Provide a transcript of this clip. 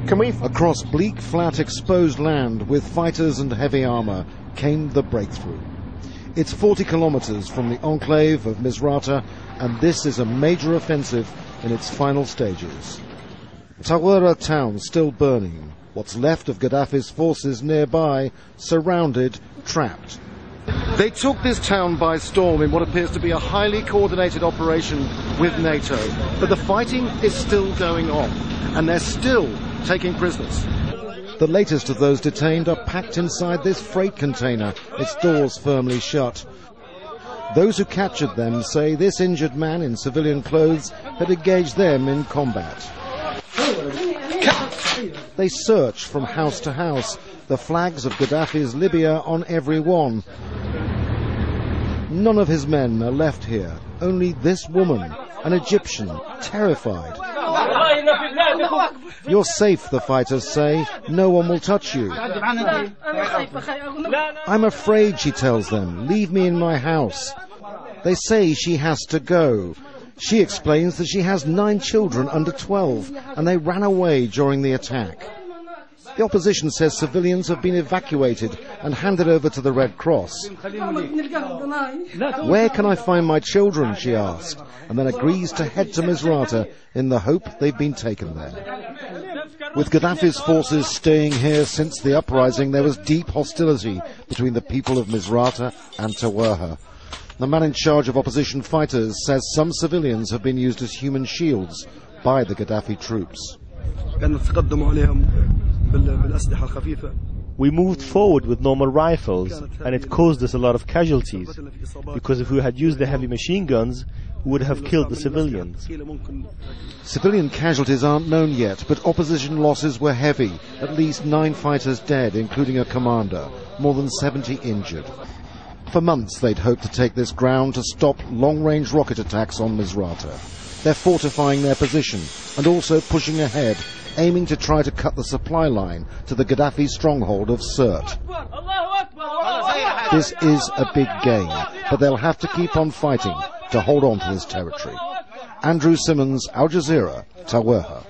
Across bleak, flat, exposed land with fighters and heavy armour came the breakthrough. It's 40 kilometres from the enclave of Misrata, and this is a major offensive in its final stages. Tawurgha town still burning. What's left of Gaddafi's forces nearby, surrounded, trapped. They took this town by storm in what appears to be a highly coordinated operation with NATO, but the fighting is still going on, and they're still taking prisoners. The latest of those detained are packed inside this freight container, its doors firmly shut. Those who captured them say this injured man in civilian clothes had engaged them in combat. They search from house to house, the flags of Gaddafi's Libya on every one. None of his men are left here, only this woman, an Egyptian, terrified. You're safe, the fighters say. No one will touch you. I'm afraid, she tells them. Leave me in my house. They say she has to go. She explains that she has 9 children under 12, and they ran away during the attack. The opposition says civilians have been evacuated and handed over to the Red Cross. Where can I find my children, she asked, and then agrees to head to Misrata in the hope they've been taken there. With Gaddafi's forces staying here since the uprising, there was deep hostility between the people of Misrata and Tawurgha. The man in charge of opposition fighters says some civilians have been used as human shields by the Gaddafi troops. We moved forward with normal rifles, and it caused us a lot of casualties, because if we had used the heavy machine guns, we would have killed the civilians. Civilian casualties aren't known yet, but opposition losses were heavy. At least 9 fighters dead, including a commander, more than 70 injured. For months they'd hoped to take this ground to stop long-range rocket attacks on Misrata. They're fortifying their position and also pushing ahead, aiming to try to cut the supply line to the Gaddafi stronghold of Sirte. This is a big game, but they'll have to keep on fighting to hold on to this territory. Andrew Simmons, Al Jazeera, Tawurgha.